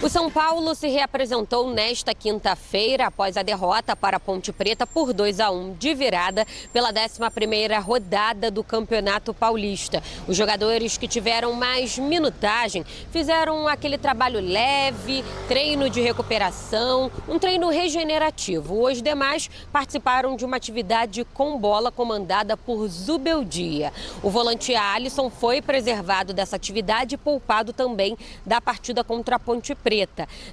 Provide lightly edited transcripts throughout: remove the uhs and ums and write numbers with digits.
O São Paulo se reapresentou nesta quinta-feira após a derrota para a Ponte Preta por 2-1 de virada pela 11ª rodada do Campeonato Paulista. Os jogadores que tiveram mais minutagem fizeram aquele trabalho leve, treino de recuperação, um treino regenerativo. Os demais participaram de uma atividade com bola comandada por Zubeldia. O volante Alisson foi preservado dessa atividade e poupado também da partida contra a Ponte Preta.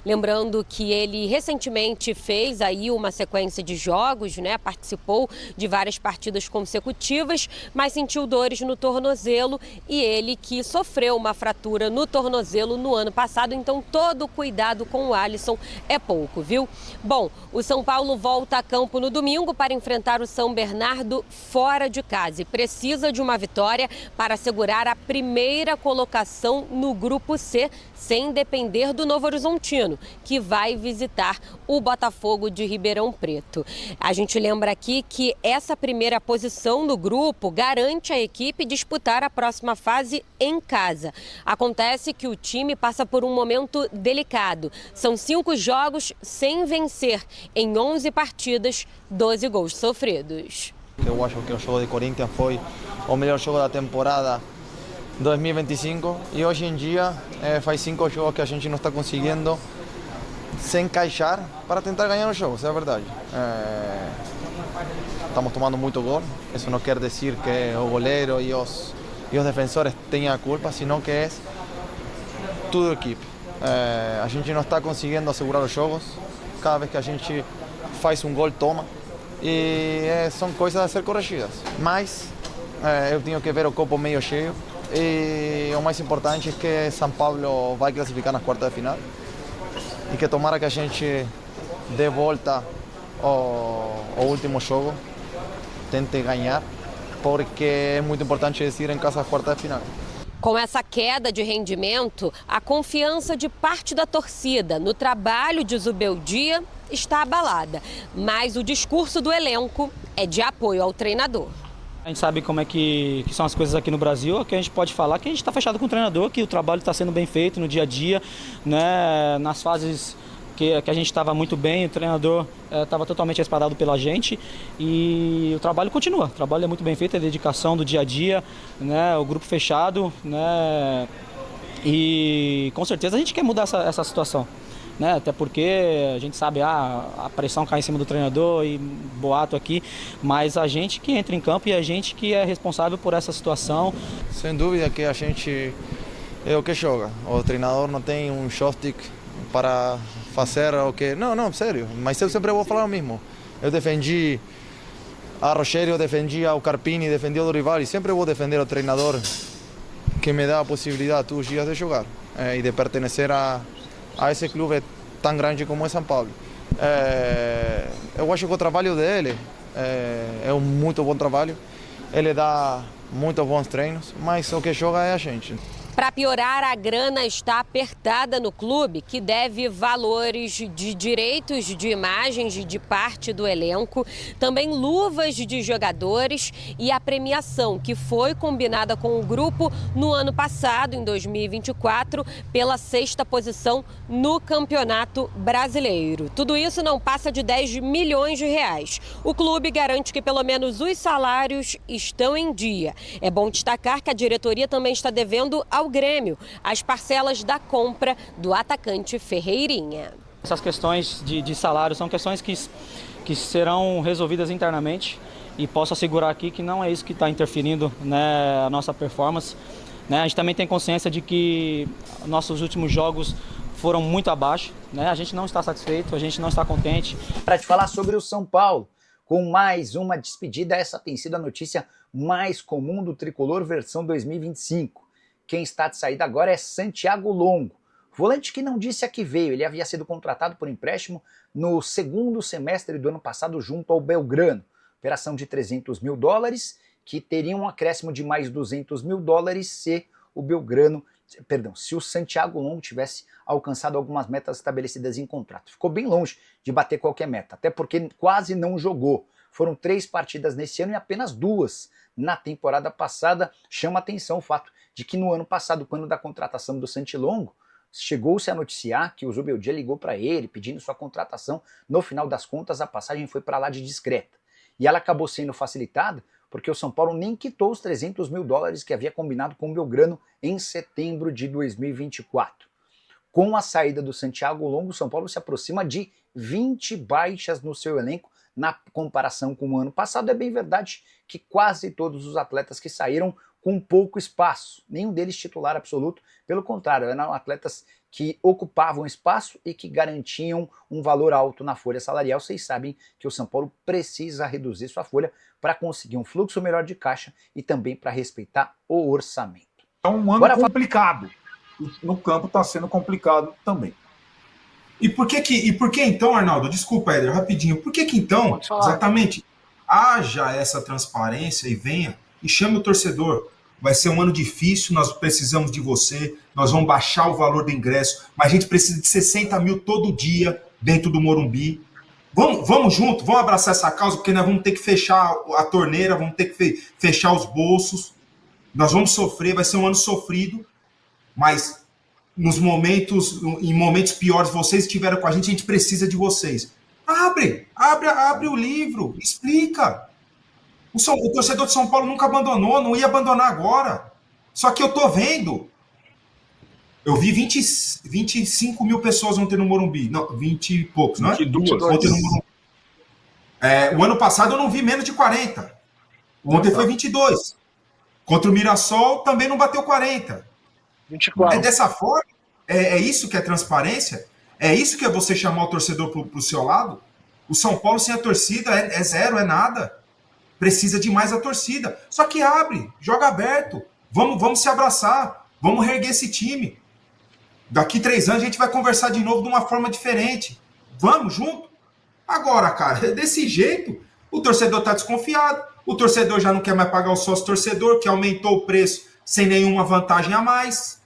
Lembrando que ele recentemente fez aí uma sequência de jogos, participou de várias partidas consecutivas, mas sentiu dores no tornozelo e ele que sofreu uma fratura no tornozelo no ano passado, então todo cuidado com o Alisson é pouco, viu? Bom, o São Paulo volta a campo no domingo para enfrentar o São Bernardo fora de casa e precisa de uma vitória para assegurar a primeira colocação no Grupo C, sem depender do Novo Horizontino, que vai visitar o Botafogo de Ribeirão Preto. A gente lembra aqui que essa primeira posição no grupo garante a equipe disputar a próxima fase em casa. Acontece que o time passa por um momento delicado. São 5 jogos sem vencer, em 11 partidas, 12 gols sofridos. Eu acho que o jogo de Corinthians foi o melhor jogo da temporada 2025 e hoje em dia faz 5 jogos que a gente não está conseguindo se encaixar para tentar ganhar os jogos, é a verdade. Estamos tomando muito gol, isso não quer dizer que o goleiro e os defensores tenham a culpa, senão que é tudo a equipe. A gente não está conseguindo assegurar os jogos, cada vez que a gente faz um gol toma e são coisas a ser corrigidas, mas eu tenho que ver o copo meio cheio. E o mais importante é que São Paulo vai classificar nas quartas de final e que tomara que a gente dê volta ao último jogo, tente ganhar, porque é muito importante decidir em casa as quartas de final. Com essa queda de rendimento, a confiança de parte da torcida no trabalho de Zubeldia está abalada, mas o discurso do elenco é de apoio ao treinador. A gente sabe como é que são as coisas aqui no Brasil, que a gente pode falar que a gente está fechado com o treinador, que o trabalho está sendo bem feito no dia a dia, nas fases que a gente estava muito bem, o treinador estava totalmente respaldado pela gente e o trabalho continua. O trabalho é muito bem feito, a dedicação do dia a dia, o grupo fechado, e com certeza a gente quer mudar essa situação. Até porque a gente sabe a pressão cai em cima do treinador e boato aqui, mas a gente que entra em campo e a gente que é responsável por essa situação. Sem dúvida que a gente é o que joga, o treinador não tem um joystick para fazer o que... Não, sério, mas eu sempre vou falar o mesmo. Eu defendi a Rogério, defendi o Carpini, defendi o Dorival e sempre vou defender o treinador que me dá a possibilidade todos os dias de jogar e de pertencer a esse clube tão grande como é São Paulo. Eu acho que o trabalho dele é um muito bom trabalho. Ele dá muito bons treinos, mas o que joga é a gente. Para piorar, a grana está apertada no clube, que deve valores de direitos de imagens de parte do elenco, também luvas de jogadores e a premiação que foi combinada com o grupo no ano passado, em 2024, pela 6ª posição no Campeonato Brasileiro. Tudo isso não passa de 10 milhões de reais. O clube garante que pelo menos os salários estão em dia. É bom destacar que a diretoria também está devendo ao Grêmio as parcelas da compra do atacante Ferreirinha. Essas questões de salário são questões que serão resolvidas internamente e posso assegurar aqui que não é isso que está interferindo a nossa performance. A gente também tem consciência de que nossos últimos jogos foram muito abaixo. A gente não está satisfeito, a gente não está contente. Para te falar sobre o São Paulo, com mais uma despedida, essa tem sido a notícia mais comum do Tricolor versão 2025. Quem está de saída agora é Santiago Longo, volante que não disse a que veio. Ele havia sido contratado por empréstimo no segundo semestre do ano passado junto ao Belgrano. Operação de $300 mil, que teria um acréscimo de mais $200 mil se o Santiago Longo tivesse alcançado algumas metas estabelecidas em contrato. Ficou bem longe de bater qualquer meta, até porque quase não jogou. Foram 3 partidas nesse ano e apenas 2 na temporada passada. Chama atenção o fato de que no ano passado, quando da contratação do Santilongo, chegou-se a noticiar que o Zubeldia ligou para ele pedindo sua contratação. No final das contas, a passagem foi para lá de discreta. E ela acabou sendo facilitada porque o São Paulo nem quitou os 300 mil dólares que havia combinado com o Belgrano em setembro de 2024. Com a saída do Santiago Longo, o São Paulo se aproxima de 20 baixas no seu elenco. Na comparação com o ano passado, é bem verdade que quase todos os atletas que saíram com pouco espaço, nenhum deles titular absoluto, pelo contrário, eram atletas que ocupavam espaço e que garantiam um valor alto na folha salarial. Vocês sabem que o São Paulo precisa reduzir sua folha para conseguir um fluxo melhor de caixa e também para respeitar o orçamento. É um ano complicado. No campo está sendo complicado também. E por que então, Arnaldo? Desculpa, Éder, rapidinho. Por que então, exatamente, haja essa transparência e venha e chame o torcedor? Vai ser um ano difícil, nós precisamos de você, nós vamos baixar o valor do ingresso, mas a gente precisa de 60 mil todo dia dentro do Morumbi. Vamos junto, vamos abraçar essa causa, porque nós vamos ter que fechar a torneira, vamos ter que fechar os bolsos, nós vamos sofrer, vai ser um ano sofrido, mas em momentos piores, vocês estiveram com a gente precisa de vocês. Abre o livro, explica. O torcedor de São Paulo nunca abandonou, não ia abandonar agora. Só que eu tô vendo. Eu vi 25 mil pessoas ontem no Morumbi. Não, 20 e poucos, não é? 22. Ontem no Morumbi. O ano passado eu não vi menos de 40. Ontem foi 22. Contra o Mirassol também não bateu 40. 24. É dessa forma? É isso que é transparência? É isso que é você chamar o torcedor pro seu lado? O São Paulo sem a torcida é zero, é nada. Precisa de mais a torcida. Só que abre, joga aberto. Vamos se abraçar. Vamos reerguer esse time. Daqui 3 anos a gente vai conversar de novo de uma forma diferente. Vamos junto? Agora, cara, desse jeito, o torcedor tá desconfiado. O torcedor já não quer mais pagar o sócio torcedor, que aumentou o preço sem nenhuma vantagem a mais.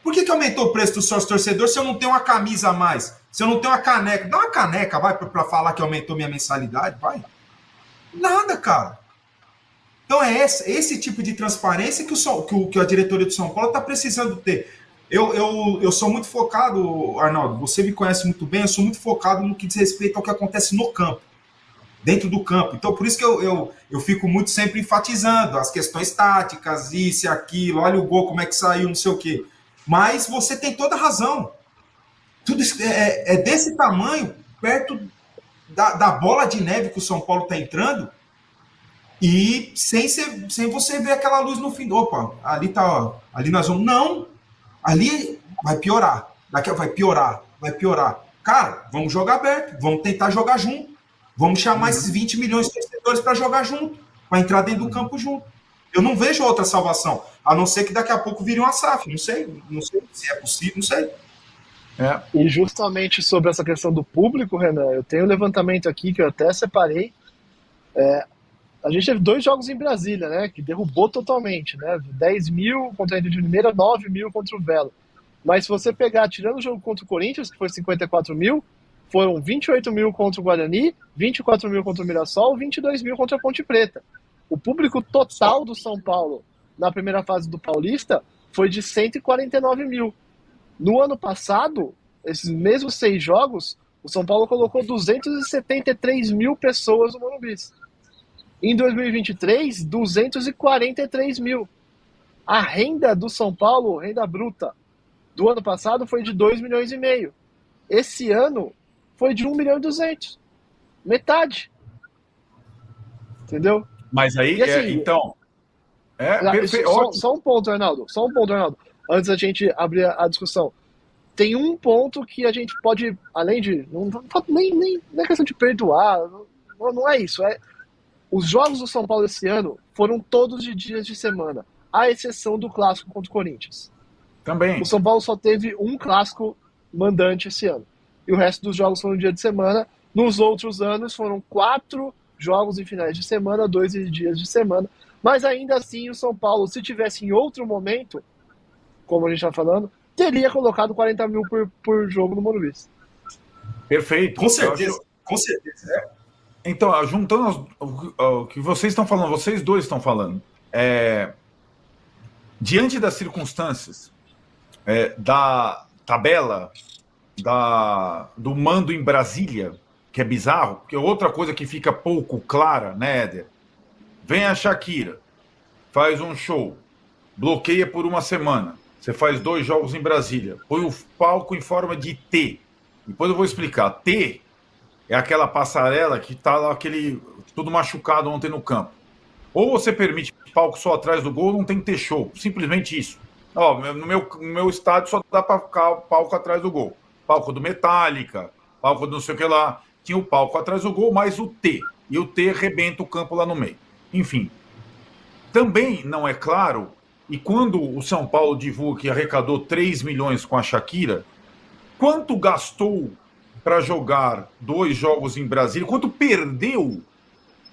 Por que aumentou o preço do sócio torcedor se eu não tenho uma camisa a mais? Se eu não tenho uma caneca? Dá uma caneca, vai, para falar que aumentou minha mensalidade, vai. Nada, cara. Então é esse tipo de transparência que a diretoria do São Paulo está precisando ter. Eu sou muito focado, Arnaldo, você me conhece muito bem, eu sou muito focado no que diz respeito ao que acontece no campo, dentro do campo. Então por isso que eu fico muito sempre enfatizando as questões táticas, isso e aquilo, olha o gol, como é que saiu, não sei o quê. Mas você tem toda a razão. Tudo isso é desse tamanho, perto da bola de neve que o São Paulo está entrando, e sem você ver aquela luz no fim. Opa, ali nós vamos. Não, ali vai piorar. Daqui vai piorar. Cara, vamos jogar aberto, vamos tentar jogar junto. Vamos chamar esses 20 milhões de torcedores para jogar junto, para entrar dentro do campo junto. Eu não vejo outra salvação, a não ser que daqui a pouco vire uma SAF. Não sei se é possível, não sei. E justamente sobre essa questão do público, Renan, eu tenho um levantamento aqui que eu até separei. A gente teve 2 jogos em Brasília, né, que derrubou totalmente, né, 10 mil contra a Inter de Limeira, 9 mil contra o Velo. Mas se você pegar, tirando o jogo contra o Corinthians, que foi 54 mil, foram 28 mil contra o Guarani, 24 mil contra o Mirassol, 22 mil contra a Ponte Preta. O público total do São Paulo na primeira fase do Paulista foi de 149 mil. No ano passado, esses mesmos 6 jogos, o São Paulo colocou 273 mil pessoas no Morumbi. Em 2023, 243 mil. A renda do São Paulo, renda bruta, do ano passado foi de 2,5 milhões. Esse ano foi de 1,2 milhão. Metade. Entendeu? Mas aí, assim, então... perfeito. Só um ponto, Arnaldo. Antes da gente abrir a discussão. Tem um ponto que a gente pode, além de... Não é questão de perdoar, não é isso. Os jogos do São Paulo esse ano foram todos de dias de semana, à exceção do clássico contra o Corinthians. Também. O São Paulo só teve um clássico mandante esse ano. E o resto dos jogos foram dia de semana. Nos outros anos foram 4 jogos em finais de semana, 2 em dias de semana. Mas ainda assim o São Paulo, se tivesse em outro momento, como a gente está falando, teria colocado 40 mil por jogo no Morumbi. Perfeito. Com certeza. Com certeza. Então, juntando o que vocês estão falando, vocês dois estão falando, diante das circunstâncias tabela do mando em Brasília, que é bizarro, porque outra coisa que fica pouco clara, né, Éder? Vem a Shakira, faz um show, bloqueia por uma semana, você faz 2 jogos em Brasília, põe o palco em forma de T. Depois eu vou explicar. T é aquela passarela que tá lá tudo machucado ontem no campo. Ou você permite palco só atrás do gol, não tem que ter show. Simplesmente isso. Ó, no meu estádio só dá para ficar palco atrás do gol. Palco do Metallica, palco do não sei o que lá. Tinha o palco atrás do gol, mais o T. E o T rebenta o campo lá no meio. Enfim. Também não é claro, e quando o São Paulo divulga que arrecadou 3 milhões com a Shakira, quanto gastou para jogar 2 jogos em Brasília? Quanto perdeu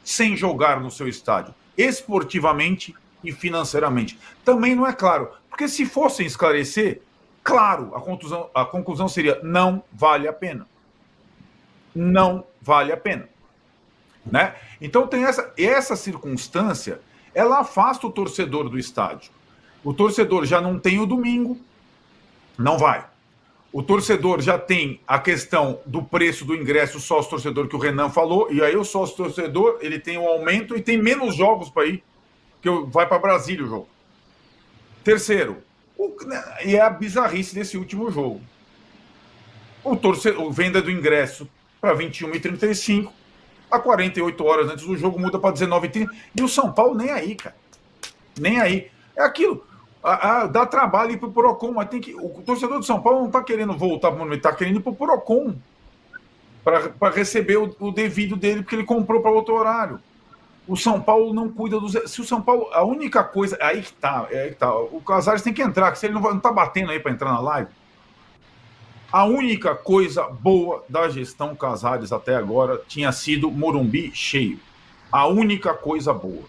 sem jogar no seu estádio? Esportivamente e financeiramente. Também não é claro. Porque se fossem esclarecer, claro, a conclusão seria: não vale a pena. Não vale a pena. Né? Então tem essa circunstância, ela afasta o torcedor do estádio. O torcedor já não tem o domingo, não vai. O torcedor já tem a questão do preço do ingresso sócio-torcedor que o Renan falou, e aí o sócio-torcedor ele tem um aumento e tem menos jogos para ir, que vai para Brasília o jogo. Terceiro, e é a bizarrice desse último jogo. O venda do ingresso para 21h35, a 48 horas antes do jogo muda para 19h30, e o São Paulo nem aí, cara. Nem aí. É aquilo. Dá trabalho ir pro Procon, mas o torcedor do São Paulo não está querendo voltar para o Monumental, está querendo ir pro Procon para receber o devido dele, porque ele comprou para outro horário. O São Paulo não cuida dos. Se o São Paulo. A única coisa. Aí que tá. O Casares tem que entrar, que se ele não tá batendo aí para entrar na live. A única coisa boa da gestão Casares até agora tinha sido Morumbi cheio. A única coisa boa.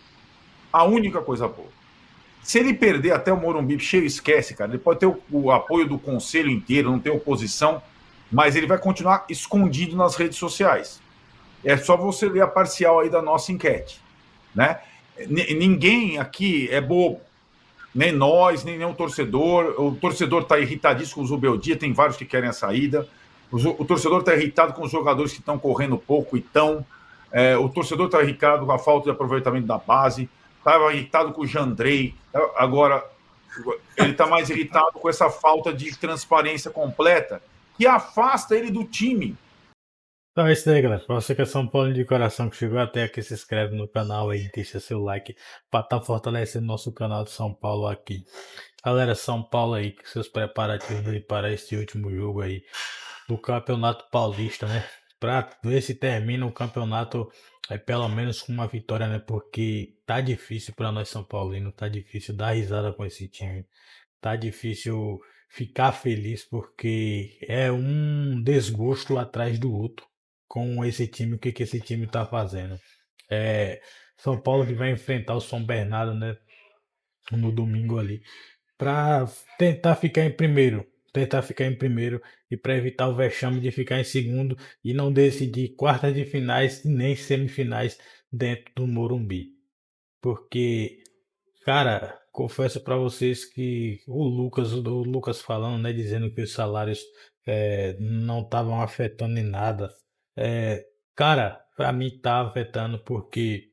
A única coisa boa. Se ele perder até o Morumbi cheio, esquece, cara. Ele pode ter o apoio do conselho inteiro, não ter oposição, mas ele vai continuar escondido nas redes sociais. É só você ler a parcial aí da nossa enquete. Né? Ninguém aqui é bobo. Nem nós, nem o torcedor. O torcedor está irritadíssimo com o Zubeldia, tem vários que querem a saída. O torcedor está irritado com os jogadores que estão correndo pouco e estão. O torcedor está irritado com a falta de aproveitamento da base. Estava irritado com o Jandrei. Agora, ele está mais irritado com essa falta de transparência completa que afasta ele do time. Então é isso aí, galera. Pra você que é São Paulo de coração, que chegou até aqui, se inscreve no canal aí, deixa seu like pra estar fortalecendo nosso canal de São Paulo aqui. Galera, São Paulo aí, com seus preparativos aí para este último jogo aí do Campeonato Paulista, né? Pra ver se termina o campeonato pelo menos com uma vitória, né? Porque tá difícil pra nós São Paulinos, tá difícil dar risada com esse time. Tá difícil ficar feliz porque é um desgosto atrás do outro com esse time, o que esse time tá fazendo. São Paulo que vai enfrentar o São Bernardo, né, no domingo ali, para tentar ficar em primeiro, e para evitar o vexame de ficar em segundo e não decidir quartas de finais e nem semifinais dentro do Morumbi. Porque, cara, confesso para vocês que o Lucas falando, né, dizendo que os salários não estavam afetando em nada. Cara, para mim tá afetando porque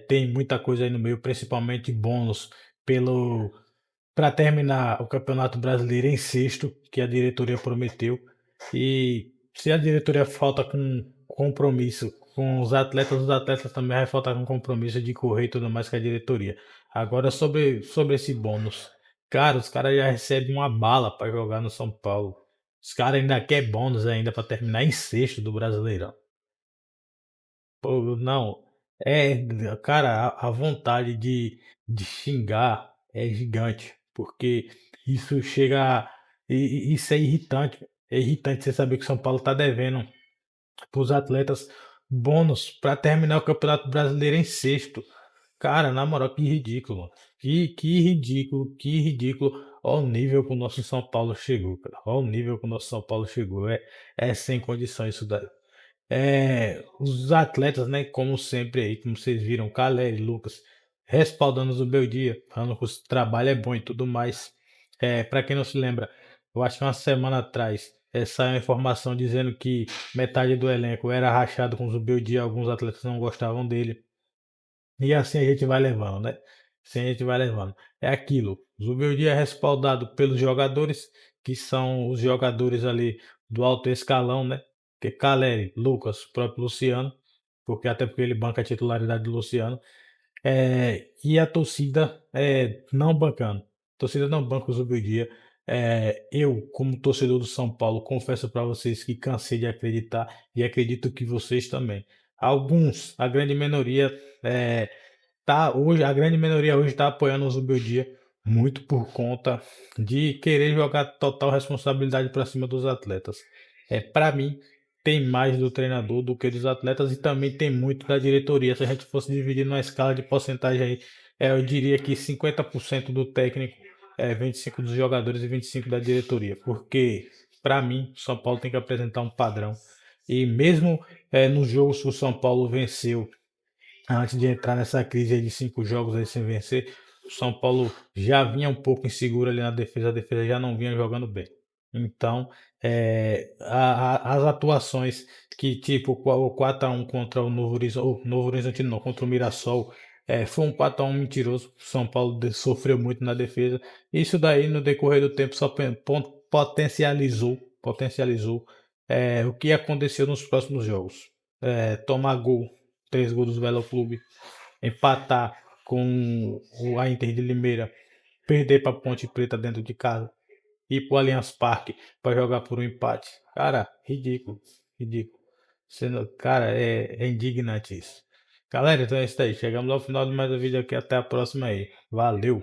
tem muita coisa aí no meio, principalmente bônus para terminar o Campeonato Brasileiro em sexto, que a diretoria prometeu. E se a diretoria falta com compromisso com os atletas também vai faltar com compromisso de correr e tudo mais com a diretoria. Agora sobre esse bônus. Cara, os caras já recebem uma bala para jogar no São Paulo. Os caras ainda querem bônus ainda para terminar em sexto do Brasileirão. Pô, não, cara, a vontade de xingar é gigante, porque isso chega, isso é irritante você saber que o São Paulo tá devendo pros atletas bônus para terminar o Campeonato Brasileiro em sexto. Cara, na moral, que ridículo, que ridículo, ó o nível que o nosso São Paulo chegou, cara, ó o nível que o nosso São Paulo chegou, é sem condições isso daí. Os atletas, né, como sempre aí, como vocês viram, Caleri, Lucas, respaldando o Beldia, falando que o trabalho é bom e tudo mais. Para quem não se lembra, Eu acho que uma semana atrás saiu uma informação dizendo que metade do elenco era rachado com o Zubeldia, alguns atletas não gostavam dele. E assim a gente vai levando, né? Assim a gente vai levando. É aquilo. O Zubeldia é respaldado pelos jogadores, que são os jogadores ali do alto escalão, né? Que Caleri, Lucas, o próprio Luciano, até porque ele banca a titularidade do Luciano. E a torcida não bancando. A torcida não banca o Zubeldia. Eu, como torcedor do São Paulo, confesso para vocês que cansei de acreditar e acredito que vocês também. Alguns, a grande minoria, a grande maioria hoje está apoiando o Zubeldia muito por conta de querer jogar total responsabilidade para cima dos atletas. Para mim, tem mais do treinador do que dos atletas e também tem muito da diretoria. Se a gente fosse dividir numa escala de porcentagem aí, eu diria que 50% do técnico, 25% dos jogadores e 25% da diretoria. Porque, para mim, o São Paulo tem que apresentar um padrão. E mesmo no jogo que o São Paulo venceu, antes de entrar nessa crise aí de 5 jogos aí sem vencer, o São Paulo já vinha um pouco inseguro ali na defesa, a defesa já não vinha jogando bem. Então, as atuações que, tipo, o 4-1 contra o Novo Horizonte não, contra o Mirassol, foi um 4-1 mentiroso. O São Paulo sofreu muito na defesa. Isso daí, no decorrer do tempo, só potencializou o que aconteceu nos próximos jogos. Tomar gol, 3 gols do Velo Clube, empatar com a Inter de Limeira, perder para Ponte Preta dentro de casa, ir para o Allianz Parque para jogar por um empate. Cara, ridículo, ridículo. Cara, é indignante isso. Galera, então é isso aí. Chegamos ao final de mais um vídeo aqui. Até a próxima aí. Valeu!